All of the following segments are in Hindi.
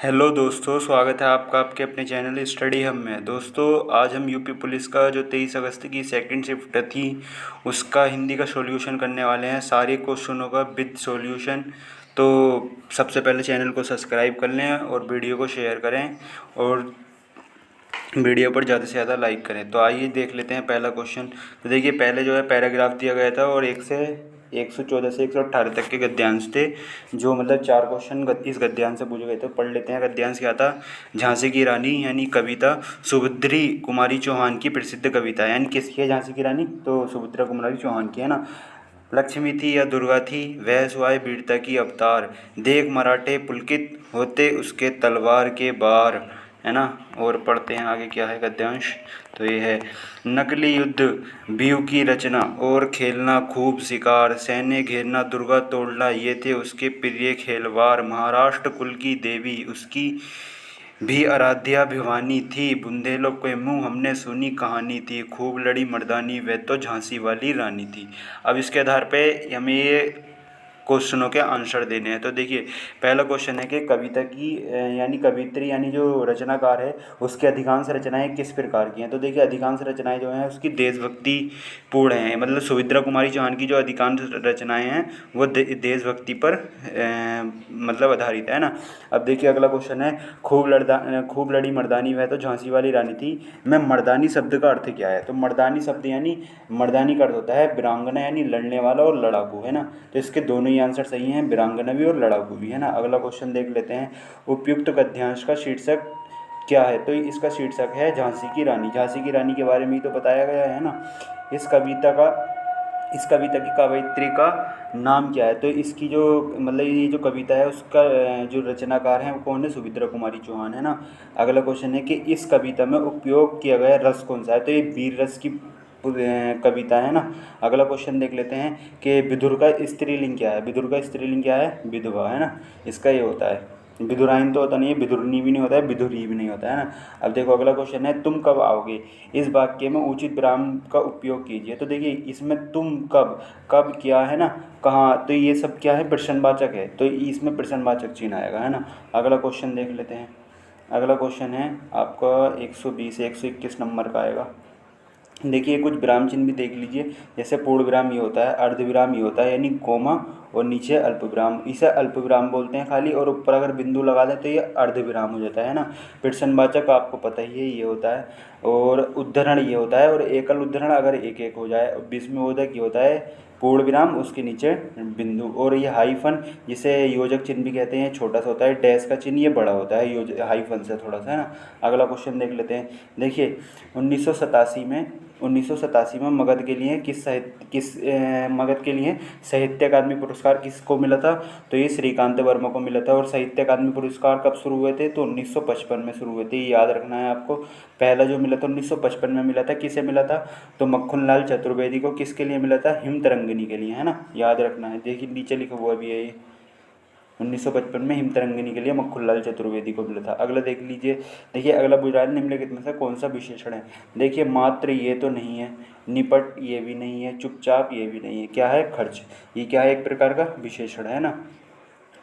हेलो दोस्तों, स्वागत है आपका आपके अपने चैनल स्टडी हब में। दोस्तों, आज हम यूपी पुलिस का जो 23 अगस्त की सेकंड शिफ्ट थी उसका हिंदी का सॉल्यूशन करने वाले हैं, सारे क्वेश्चनों का विद सॉल्यूशन। तो सबसे पहले चैनल को सब्सक्राइब कर लें और वीडियो को शेयर करें और वीडियो पर ज़्यादा से ज़्यादा लाइक करें। तो आइए देख लेते हैं पहला क्वेश्चन। तो देखिए, पहले जो है पैराग्राफ दिया गया था और 114 से 118 तक के गद्यांश थे, जो मतलब चार क्वेश्चन इस गद्यांश से पूछे गए थे। पढ़ लेते हैं। गद्यांश क्या था? झांसी की रानी यानी कविता सुभद्री कुमारी चौहान की प्रसिद्ध कविता। यानी किसकी है झांसी की रानी? तो सुभद्रा कुमारी चौहान की है ना। लक्ष्मी थी या दुर्गा थी, वह सुहाए वीरता की अवतार, देख मराठे पुलकित होते उसके तलवार के बार, है ना। और पढ़ते हैं आगे क्या है गद्यांश। तो ये है, नकली युद्ध व्यू की रचना और खेलना खूब शिकार, सैन्य घेरना दुर्गा तोड़ना, ये थे उसके प्रिय खेलवार, महाराष्ट्र कुल की देवी उसकी भी आराध्या भिवानी थी, बुंदेलों के मुँह हमने सुनी कहानी थी, खूब लड़ी मर्दानी वह तो झांसी वाली रानी थी। अब इसके आधार पे हमें ये क्वेश्चनों के आंसर देने हैं। तो देखिए, पहला क्वेश्चन है कि कविता की यानी कवित्री यानी जो रचनाकार है उसकी अधिकांश रचनाएं किस प्रकार की हैं। तो देखिए, अधिकांश रचनाएं जो हैं उसकी देशभक्ति पूर्ण हैं। मतलब सुभद्रा कुमारी चौहान की जो अधिकांश रचनाएं हैं वो देशभक्ति पर मतलब आधारित है ना। अब देखिए अगला क्वेश्चन है, खूब लड़ी मर्दानी वह तो झांसी वाली रानी थी में मर्दानी शब्द का अर्थ क्या है। तो मर्दानी शब्द यानी मर्दानी का अर्थ होता है वीरांगना यानी लड़ने वाला और लड़ाकू, है ना। तो इसके दोनों ही आंसर सही हैं, वीरांगना भी और लड़ाकू भी, है ना। अगला क्वेश्चन देख लेते हैं, उपयुक्त गद्यांश का शीर्षक क्या है। तो इसका शीर्षक है झांसी की रानी। झांसी की रानी के बारे में ही तो बताया गया है ना। इस कविता की कवयित्री का नाम क्या है। तो इसकी जो मतलब ये जो कविता है उसका जो रचनाकार है वो कौन है? सुभद्रा कुमारी चौहान, है ना। अगला क्वेश्चन है कि इस कविता में उपयोग किया गया रस कौन सा है। तो ये वीर रस की कविता है ना। अगला क्वेश्चन देख लेते हैं कि विदुर का स्त्रीलिंग क्या है। विदुर का स्त्रीलिंग क्या है? विधवा, है ना। इसका ये होता है, विदुराइन तो होता नहीं है, विदुरनी भी नहीं होता है, विदुरी भी नहीं होता है ना। अब देखो अगला क्वेश्चन है, तुम कब आओगे। इस वाक्य में उचित विराम का उपयोग कीजिए। तो देखिए इसमें तुम कब, कब क्या है ना, कहाँ, तो ये सब क्या है? प्रश्नवाचक है, तो इसमें प्रश्नवाचक चिन्ह आएगा, है ना। अगला क्वेश्चन देख लेते हैं। अगला क्वेश्चन है आपका 120 से 121 नंबर का आएगा। देखिए कुछ विराम चिन्ह भी देख लीजिए। जैसे पूर्ण विराम ये होता है, अर्ध विराम ये होता है यानी कोमा, और नीचे अल्प विराम, इसे अल्प विराम बोलते हैं खाली, और ऊपर अगर बिंदु लगा दें तो ये अर्ध विराम हो जाता है ना। प्रश्नवाचक आपको पता ही है ये होता है, और उद्धरण ये होता है, और एकल उद्धरण अगर एक एक हो जाए, विस्मयोदक ये होता है पूर्ण विराम उसके नीचे बिंदु, और ये हाइफन जिसे योजक चिन्ह भी कहते हैं छोटा सा होता है, डैश का चिन्ह ये बड़ा होता है हाइफन से थोड़ा सा, है ना। अगला क्वेश्चन देख लेते हैं। देखिए 1987 में मगध के लिए मगध के लिए साहित्य अकादमी पुरस्कार किसको मिला था। तो ये श्रीकांत वर्मा को मिला था। और साहित्य अकादमी पुरस्कार कब शुरू हुए थे? तो 1955 में शुरू हुए थे, ये याद रखना है आपको। पहला जो मिला था 1955 में मिला था। किसे मिला था? तो मक्खन लाल चतुर्वेदी को। किसके लिए मिला था? हिम तरंगिनी के लिए, है ना, याद रखना है। देखिए नीचे लिखा हुआ भी है ये, 1955 में हिम तरंगिनी के लिए मक्खनलाल चतुर्वेदी को मिला था। अगला देख लीजिए। देखिए अगला बुझारत निम्नलिखित में से कौन सा विशेषण है। देखिए मात्र ये तो नहीं है, निपट ये भी नहीं है, चुपचाप ये भी नहीं है, क्या है? खर्च। ये क्या है? एक प्रकार का विशेषण है ना।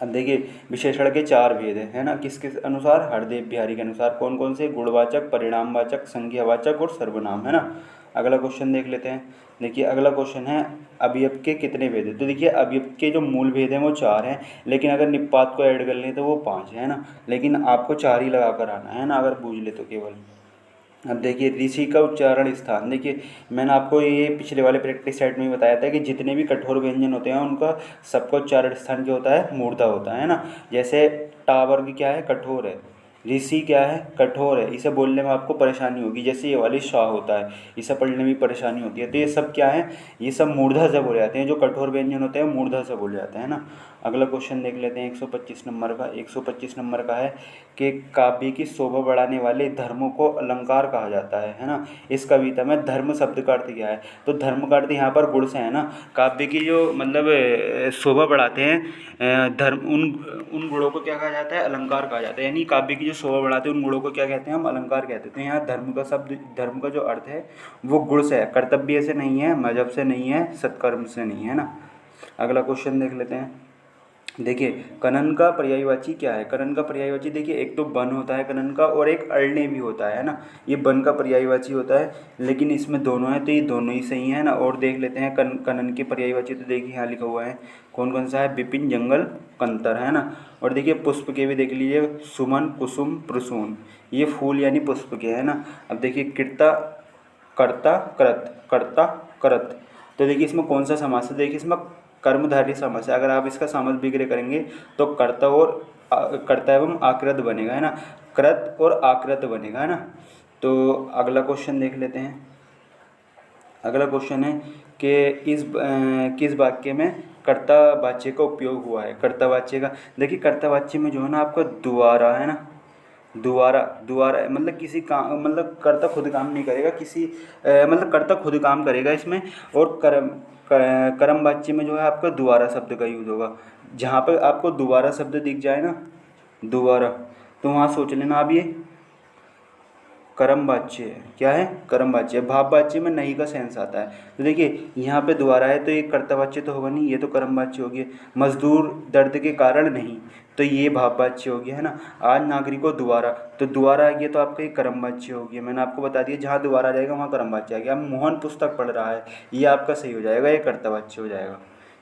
अब देखिए विशेषण के चार भेद हैं, है ना। किस किस अनुसार? हरदेव बिहारी के अनुसार। कौन कौन से? गुणवाचक, परिणामवाचक, संज्ञावाचक और सर्वनाम, है ना। अगला क्वेश्चन देख लेते हैं। देखिए अगला क्वेश्चन है, अवयव के कितने भेद हैं। तो देखिए अवयव के जो मूल भेद हैं वो चार हैं, लेकिन अगर निपात को ऐड कर लें तो वो पाँच है ना। लेकिन आपको चार ही लगा कर आना है ना, अगर बूझ ले तो केवल। अब देखिए ऋषि का उच्चारण स्थान। देखिए मैंने आपको ये पिछले वाले प्रैक्टिस सेट में ही बताया था कि जितने भी कठोर व्यंजन होते हैं उनका सबका उच्चारण स्थान क्या होता है? मूर्धा होता है ना। जैसे टावर भी क्या है? कठोर है। ऋषि क्या है? कठोर है, इसे बोलने में आपको परेशानी होगी। जैसे ये वाली शाह होता है, इसे पढ़ने में परेशानी होती है। तो ये सब क्या है? ये सब मूर्धा से बोले जाते हैं। जो कठोर व्यंजन होते हैं मूर्धा से बोले जाते हैं ना। अगला क्वेश्चन देख लेते हैं 125 नंबर का। 125 नंबर का है कि काव्य की शोभा बढ़ाने वाले धर्मों को अलंकार कहा जाता है ना। इस कविता में धर्म शब्द का अर्थ क्या है। तो धर्म का अर्थ यहाँ पर गुण से है ना। काव्य की जो मतलब शोभा बढ़ाते हैं धर्म, उन उन गुणों को क्या कहा जाता है? अलंकार कहा जाता है। यानी काव्य की जो शोभा बढ़ाते हैं उन गुणों को क्या कहते हैं? हम अलंकार कहते हैं। तो यहाँ धर्म का शब्द, धर्म का जो अर्थ है वो गुण से है, कर्तव्य से नहीं है, मजहब से नहीं है, सत्कर्म से नहीं है ना। अगला क्वेश्चन देख लेते हैं। देखिए कनन का पर्यायवाची क्या है। कनन का पर्यायवाची देखिए एक तो बन होता है कनन का, और एक अरण्य भी होता है ना। ये बन का पर्यायवाची होता है, लेकिन इसमें दोनों है तो ये दोनों ही सही है ना। और देख लेते हैं कनन के पर्यायवाची, तो देखिए यहाँ लिखा हुआ है कौन कौन सा है। विपिन, जंगल, कंतर, है ना। और देखिए पुष्प के भी देख लीजिए, सुमन, कुसुम, प्रसून, ये फूल यानी पुष्प के, है ना। अब देखिए कृता, कर्ता, करत, कर्ता, करत, तो देखिए इसमें कौन सा समास है। देखिए इसमें कर्मधारय समास है। अगर आप इसका समास विग्रह करेंगे तो कर्ता और कर्ता एवं आकृत बनेगा, है ना। कृत और आकृत बनेगा, है ना। तो अगला क्वेश्चन देख लेते हैं। अगला क्वेश्चन है कि किस वाक्य में कर्ता वाच्य का उपयोग हुआ है। कर्ता वाच्य का, देखिए कर्ता वाच्य में जो है ना आपका द्वारा, है ना। दोबारा, दोबारा मतलब किसी काम, मतलब कर्ता खुद काम नहीं करेगा, किसी मतलब कर्ता खुद काम करेगा इसमें। और कर्म वाच्य में जो है आपका दोबारा शब्द का यूज होगा। जहाँ पर आपको दोबारा शब्द दिख जाए ना, दोबारा, तो वहाँ सोच लेना आप ये कर्म वाच्य है। क्या है? कर्म वाच्य है। भाव वाच्य में नहीं का सेंस आता है। तो देखिए यहाँ पे दोबारा है तो ये कर्ता वाच्य तो होगा नहीं, ये तो कर्म वाच्य हो गया। मजदूर दर्द के कारण नहीं, तो ये भाव वाच्य हो गया, है ना। आज नागरिकों दोबारा, तो दोबारा आ गया तो आपका ये कर्म वाच्य हो गया। मैंने आपको बता दिया जहाँ दोबारा आ जाएगा वहाँ कर्म वाच्य आ गया। अब मोहन पुस्तक पढ़ रहा है, ये आपका सही हो जाएगा, ये कर्ता वाच्य हो जाएगा।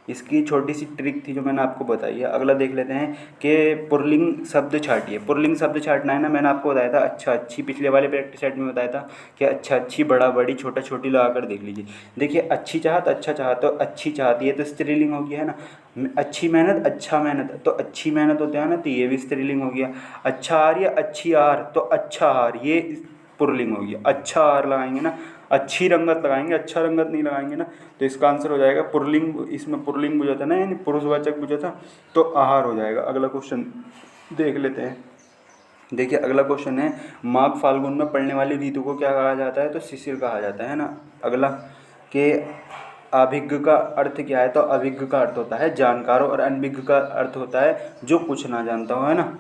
इसकी छोटी सी ट्रिक थी जो मैंने आपको बताई है। अगला देख लेते हैं कि पुल्लिंग शब्द छाटिए। पुल्लिंग शब्द छाटना है ना, मैंने आपको बताया था अच्छा अच्छी, पिछले वाले प्रैक्टिस सेट में बताया था कि अच्छा अच्छी, बड़ा बड़ी, छोटा छोटी लगाकर देख लीजिए। देखिए अच्छी चाहत, अच्छा चाहत, तो अच्छी चाहत ये तो स्त्रीलिंग हो गया, है ना। अच्छी मेहनत, अच्छा मेहनत, तो अच्छी मेहनत होता है ना, तो ये भी स्त्रीलिंग हो गया। अच्छा आहार या अच्छी आहार, तो अच्छा आहार ये पुल्लिंग हो गया। अच्छा आहार लगाएंगे ना, अच्छी रंगत लगाएंगे, अच्छा रंगत नहीं लगाएंगे ना, तो इसका आंसर हो जाएगा पुल्लिंग। इसमें पुल्लिंग बुझा था ना, यानी पुरुषवाचक बुझा था, तो आहार हो जाएगा। अगला क्वेश्चन देख लेते हैं। देखिए अगला क्वेश्चन है, माघ फाल्गुन में पड़ने वाली ऋतु को क्या कहा जाता है, तो शिशिर कहा जाता है ना। अगला के अभिज्ञ का अर्थ क्या है, तो अभिज्ञ का अर्थ होता है जानकार, और अनभिज्ञ का अर्थ होता है जो कुछ ना जानता हो, है ना।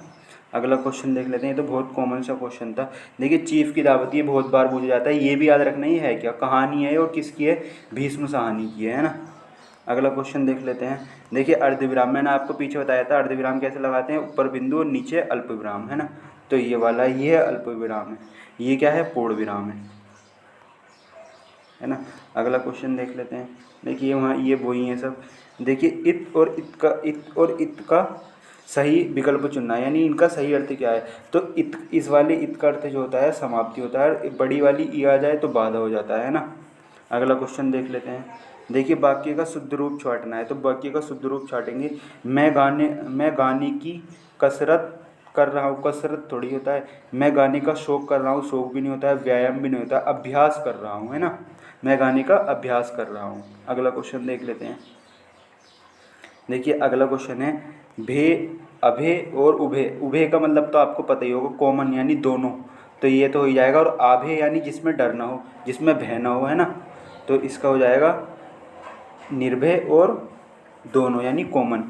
अगला क्वेश्चन देख लेते हैं। ये तो बहुत कॉमन सा क्वेश्चन था। देखिए चीफ की दावत, ये बहुत बार पूछा जाता है, ये भी याद रखना ही है क्या, कहानी है और किसकी है, भीष्म साहनी की है ना। अगला क्वेश्चन देख लेते हैं। देखिए अर्धविराम, मैंने आपको पीछे बताया था अर्धविराम कैसे लगाते हैं, ऊपर बिंदु और नीचे अल्प विराम, है ना। तो ये वाला ये अल्प विराम है, ये क्या है, पूर्ण विराम है ना। अगला क्वेश्चन देख लेते हैं। देखिए वहाँ ये वही है सब। देखिए इत और इत का सही विकल्प चुनना है, यानी इनका सही अर्थ क्या है। तो इत, इस वाले इत का अर्थ जो होता है समाप्ति होता है, बड़ी वाली ई आ जाए तो बाधा हो जाता है ना। अगला क्वेश्चन देख लेते हैं। देखिए वाक्य का शुद्ध रूप छाटना है, तो वाक्य का शुद्ध रूप छाटेंगे। मैं गाने की कसरत कर रहा हूँ, कसरत थोड़ी होता है। मैं गाने का शौक कर रहा हूँ, शौक भी नहीं होता है, व्यायाम भी नहीं होता है, अभ्यास कर रहा हूँ, है ना। मैं गाने का अभ्यास कर रहा हूँ। अगला क्वेश्चन देख लेते हैं। देखिए अगला क्वेश्चन है, भे, अभे और उभे। उभे का मतलब तो आपको पता ही होगा, कॉमन यानी दोनों, तो ये तो हो ही जाएगा। और आभे यानी जिसमें डर ना हो, जिसमें भय ना हो, है ना, तो इसका हो जाएगा निर्भय और दोनों यानी कॉमन।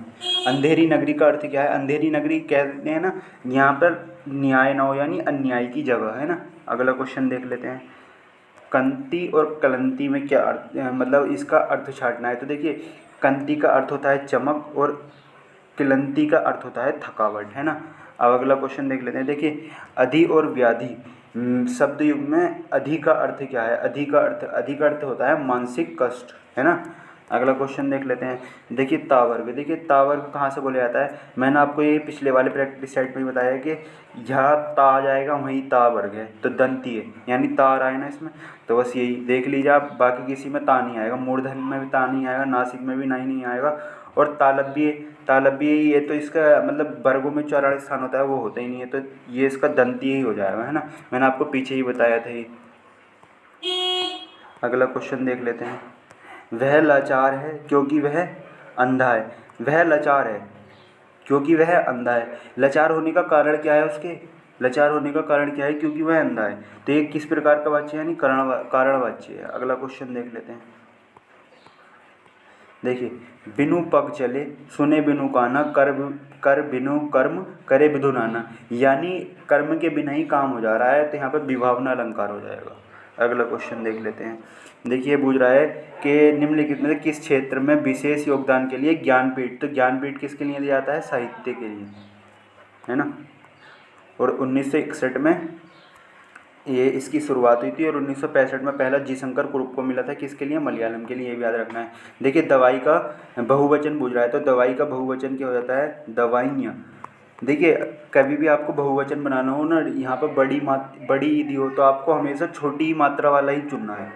अंधेरी नगरी का अर्थ क्या है, अंधेरी नगरी कहते हैं ना, यहाँ पर न्याय ना हो यानी अन्याय की जगह, है ना। अगला क्वेश्चन देख लेते हैं। कंती और कलंती में क्या अर्थ, मतलब इसका अर्थ छाटना है। तो देखिए कंती का अर्थ होता है चमक, और किलंती का अर्थ होता है थकावट, है ना। अब अगला क्वेश्चन देख लेते हैं। देखिए अधि और व्याधि शब्द युग में अधि का अर्थ क्या है। अधि का अर्थ होता है मानसिक कष्ट, है ना। अगला क्वेश्चन देख लेते हैं। देखिए तावर्ग, देखिए तावर्ग कहाँ से बोला जाता है, मैंने आपको ये पिछले वाले प्रैक्टिस सेट में ही बताया कि जहाँ ता आ जाएगा वहीं ता वर्ग है, तो दंती है यानी ता आ रहा है ना इसमें, तो बस यही देख लीजिए आप। बाकी किसी में ता नहीं आएगा, मूर्धन्य में भी ता नहीं आएगा, नासिक में भी नहीं आएगा। और तालव्य, तालव्य ये तो इसका मतलब वर्गों में 44 स्थान होता है, वो होता ही नहीं है, तो ये इसका दंती ही हो जाएगा, है ना। मैंने आपको पीछे ही बताया था ये। अगला क्वेश्चन देख लेते हैं। वह लाचार है क्योंकि वह अंधा है। वह लाचार है क्योंकि वह अंधा है। लाचार होने का कारण क्या है उसके, लाचार होने का कारण क्या है, क्योंकि वह अंधा है। तो ये किस प्रकार का वाच्य है, यानी कारणवाच्य है। अगला क्वेश्चन देख लेते हैं। देखिए बिनु पग चले, सुने बिनु काना, कर बिनु कर्म, करे बिधु नाना, यानी कर्म के बिना ही काम हो जा रहा है, तो यहाँ पर विभावना अलंकार हो जाएगा। अगला क्वेश्चन देख लेते हैं। देखिए पूछ रहा है कि निम्नलिखित में से किस क्षेत्र में विशेष योगदान के लिए ज्ञानपीठ, तो ज्ञानपीठ किसके लिए दिया जाता है? साहित्य के लिए, है ना। और 1961 में ये इसकी शुरुआत हुई थी और 1965 में पहला जी शंकर ग्रुप को मिला था, किसके लिए? मलयालम के लिए, ये भी याद रखना है। देखिए दवाई का बहुवचन पूछ रहा है, तो दवाई का बहुवचन क्या हो जाता है? दवाइयाँ। देखिए कभी भी आपको बहुवचन बनाना हो ना, यहाँ पर बड़ी ईदी हो तो आपको हमेशा छोटी मात्रा वाला ही चुनना है।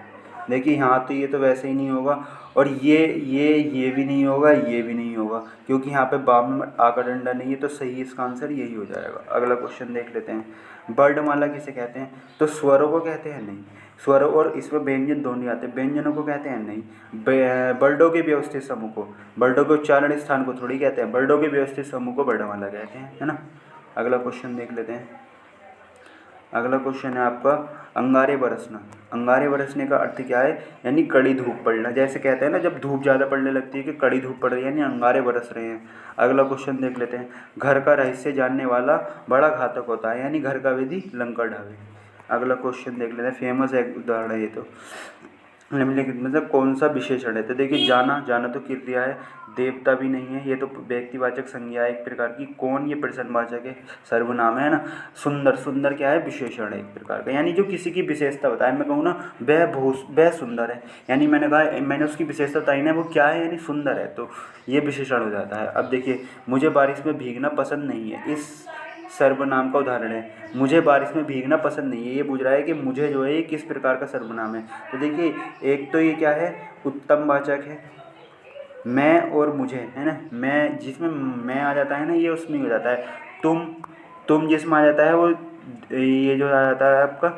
देखिए यहाँ तो ये तो वैसे ही नहीं होगा, और ये भी नहीं होगा, ये भी नहीं होगा, क्योंकि यहाँ पे बाम में आका डंडा नहीं है, तो सही इसका आंसर यही हो जाएगा। अगला क्वेश्चन देख लेते हैं। वर्णमाला किसे कहते हैं? तो स्वरों को कहते हैं? नहीं। स्वर और इसमें व्यंजन दोनों आते हैं। व्यंजनों को कहते हैं? नहीं। वर्णों के व्यवस्थित समूह को, वर्णों के उच्चारण स्थान को थोड़ी कहते हैं, वर्णों के व्यवस्थित समूह को वर्णमाला कहते हैं, है ना। अगला क्वेश्चन देख लेते हैं। अगला क्वेश्चन है आपका अंगारे बरसना। अंगारे बरसने का अर्थ क्या है? यानी कड़ी धूप पड़ना। जैसे कहते हैं ना जब धूप ज़्यादा पड़ने लगती है कि कड़ी धूप पड़ रही है, यानी अंगारे बरस रहे हैं। अगला क्वेश्चन देख लेते हैं। घर का रहस्य जानने वाला बड़ा घातक होता है, यानी घर का विधि लंका ढावे। अगला क्वेश्चन देख लेते हैं, फेमस है उदाहरण है ये तो। निम्नलिखित में से कौन सा विशेषण है? तो देखिए जाना, जाना तो क्रिया है, देवता भी नहीं है, ये तो व्यक्तिवाचक संज्ञा है एक प्रकार की। कौन, ये प्रश्नवाचक है, सर्वनाम है ना। सुंदर, सुंदर क्या है? विशेषण है एक प्रकार का, यानी जो किसी की विशेषता बताए। मैं कहूँ ना वह सुंदर है, यानी मैंने उसकी विशेषता बताई ना, वो क्या है? यानी सुंदर है, तो ये विशेषण हो जाता है। अब देखिए मुझे बारिश में भीगना पसंद नहीं है, इस सर्वनाम का उदाहरण है। मुझे बारिश में भीगना पसंद नहीं है, ये पूछ रहा है कि मुझे जो है ये किस प्रकार का सर्वनाम है। तो देखिए एक तो ये क्या है? उत्तम वाचक है। मैं और मुझे, है ना, मैं जिसमें मैं आ जाता है ना, ये उसमें हो जाता है। तुम जिसमें आ जाता है वो ये जो आ जाता है आपका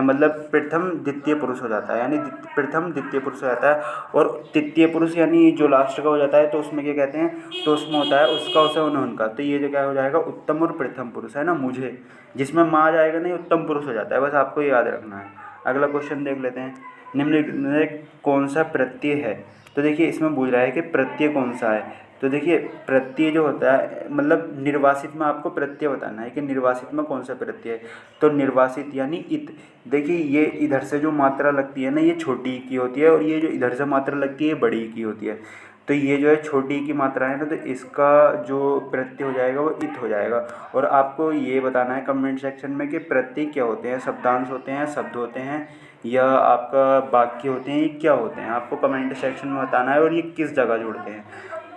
मतलब प्रथम द्वितीय पुरुष हो जाता है, यानी प्रथम द्वितीय पुरुष हो जाता है। और तृतीय पुरुष यानी जो लास्ट का हो जाता है, तो उसमें क्या कहते हैं? तो उसमें होता है उसका, उसे, उनका। तो ये जो क्या हो जाएगा? उत्तम और प्रथम पुरुष, है ना। मुझे जिसमें माँ आ जाएगा नहीं, उत्तम पुरुष हो जाता है, बस आपको ये याद रखना है। अगला क्वेश्चन देख लेते हैं। निम्नलिखित में कौन सा प्रत्यय है? तो देखिए इसमें पूछ रहा है कि प्रत्यय कौन सा है। तो देखिए प्रत्यय जो होता है, मतलब निर्वासित में आपको प्रत्यय बताना है कि निर्वासित में कौन सा प्रत्यय है। तो निर्वासित यानी इत। देखिए ये इधर से जो मात्रा लगती है ना, ये छोटी की होती है, और ये जो इधर से मात्रा लगती है ये बड़ी की होती है। तो ये जो है छोटी की मात्रा है ना, तो इसका जो प्रत्यय हो जाएगा वो इत हो जाएगा। और आपको ये बताना है कमेंट सेक्शन में कि प्रत्यय क्या होते हैं, शब्दांश होते हैं, शब्द होते हैं, या आपका वाक्य होते हैं, ये क्या होते हैं, आपको कमेंट सेक्शन में बताना है, और ये किस जगह जुड़ते हैं।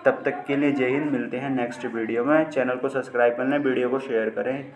तब तक के लिए जय हिंद, मिलते हैं नेक्स्ट वीडियो में। चैनल को सब्सक्राइब कर लें, वीडियो को शेयर करें।